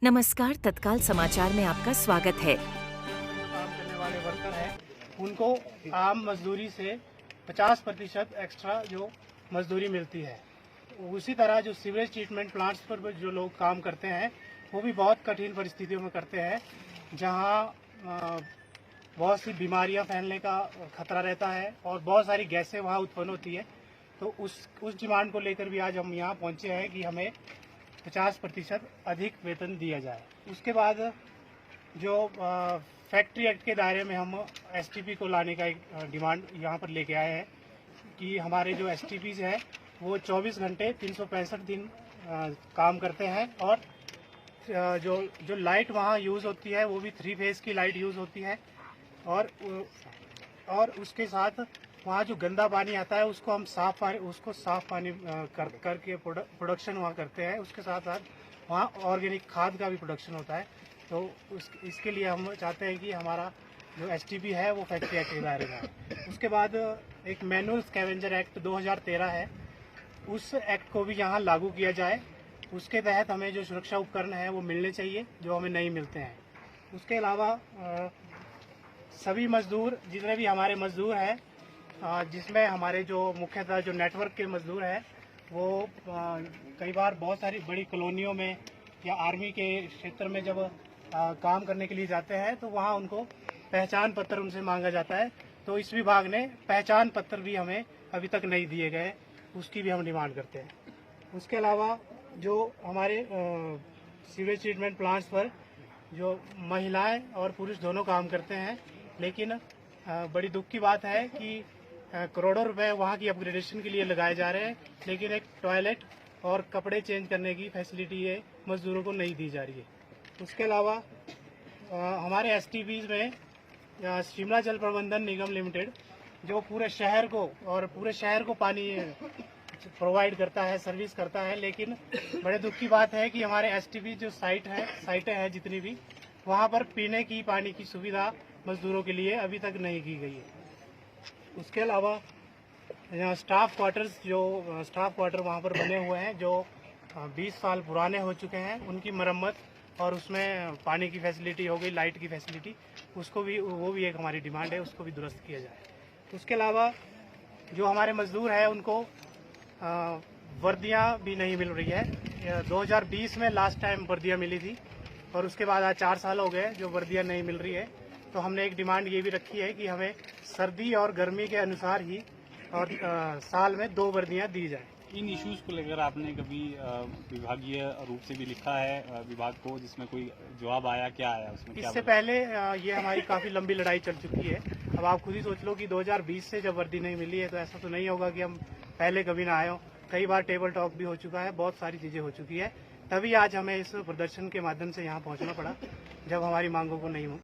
नमस्कार, तत्काल समाचार में आपका स्वागत है। काम करने वाले वर्कर हैं उनको आम मजदूरी से 50% एक्स्ट्रा जो मजदूरी मिलती है। उसी तरह जो सीवरेज ट्रीटमेंट प्लांट्स पर जो लोग काम करते हैं वो भी बहुत कठिन परिस्थितियों में करते हैं, जहां बहुत सी बीमारियां फैलने का खतरा रहता है और बहुत सारी गैसें वहां उत्पन्न होती है। तो उस डिमांड को लेकर भी आज हम यहाँ पहुंचे हैं कि हमें 50% अधिक वेतन दिया जाए। उसके बाद जो फैक्ट्री एक्ट के दायरे में हम एसटीपी को लाने का एक डिमांड यहाँ पर लेके आए हैं कि हमारे जो एसटीपीज है वो 24 घंटे 365 दिन काम करते हैं और जो लाइट वहाँ यूज़ होती है वो भी 3 फेज की लाइट यूज़ होती है और उसके साथ वहाँ जो गंदा पानी आता है उसको हम साफ पानी करके प्रोडक्शन वहाँ करते हैं। उसके साथ साथ वहाँ ऑर्गेनिक खाद का भी प्रोडक्शन होता है। तो इसके लिए हम चाहते हैं कि हमारा जो एसटीपी है वो फैक्ट्री एक्ट के दायरे में है। उसके बाद एक मैनुअल स्कैवेंजर एक्ट 2013 है, उस एक्ट को भी यहाँ लागू किया जाए। उसके तहत हमें जो सुरक्षा उपकरण है वो मिलने चाहिए जो हमें नहीं मिलते हैं। उसके अलावा सभी मजदूर, जितने भी हमारे मजदूर हैं, जिसमें हमारे जो मुख्यतः जो नेटवर्क के मजदूर हैं वो कई बार बहुत सारी बड़ी कॉलोनियों में या आर्मी के क्षेत्र में जब काम करने के लिए जाते हैं तो वहाँ उनको पहचान पत्र उनसे मांगा जाता है। तो इस विभाग ने पहचान पत्र भी हमें अभी तक नहीं दिए गए, उसकी भी हम डिमांड करते हैं। उसके अलावा जो हमारे सीवेज ट्रीटमेंट प्लांट्स पर जो महिलाएं और पुरुष दोनों काम करते हैं, लेकिन बड़ी दुख की बात है कि करोड़ों रुपए वहाँ की अपग्रेडेशन के लिए लगाए जा रहे हैं, लेकिन एक टॉयलेट और कपड़े चेंज करने की फैसिलिटी ये मजदूरों को नहीं दी जा रही है। उसके अलावा हमारे एसटीपीज में शिमला जल प्रबंधन निगम लिमिटेड जो पूरे शहर को पानी प्रोवाइड करता है, सर्विस करता है, लेकिन बड़े दुख की बात है कि हमारे एसटीपी जो साइटें हैं जितनी भी, वहाँ पर पीने की पानी की सुविधा मजदूरों के लिए अभी तक नहीं की गई है। उसके अलावा यहाँ स्टाफ क्वार्टर वहाँ पर बने हुए हैं जो 20 साल पुराने हो चुके हैं, उनकी मरम्मत और उसमें पानी की फैसिलिटी हो गई, लाइट की फैसिलिटी, वो भी एक हमारी डिमांड है, उसको भी दुरुस्त किया जाए। उसके अलावा जो हमारे मजदूर हैं उनको वर्दियाँ भी नहीं मिल रही है। 2020 में लास्ट टाइम वर्दियाँ मिली थी और उसके बाद आज 4 साल हो गए जो वर्दियाँ नहीं मिल रही है। तो हमने एक डिमांड ये भी रखी है कि हमें सर्दी और गर्मी के अनुसार ही और साल में 2 वर्दियाँ दी जाए। इन इश्यूज को लेकर आपने कभी विभागीय रूप से भी लिखा है विभाग को, जिसमें कोई जवाब आया, क्या आया उसमें? इससे पहले ये हमारी काफ़ी लंबी लड़ाई चल चुकी है। अब आप खुद ही सोच लो कि 2020 से जब वर्दी नहीं मिली है तो ऐसा तो नहीं होगा कि हम पहले कभी ना आए हो। कई बार टेबल टॉक भी हो चुका है, बहुत सारी चीज़ें हो चुकी है, तभी आज हमें इस प्रदर्शन के माध्यम से यहाँ पहुँचना पड़ा जब हमारी मांगों को नहीं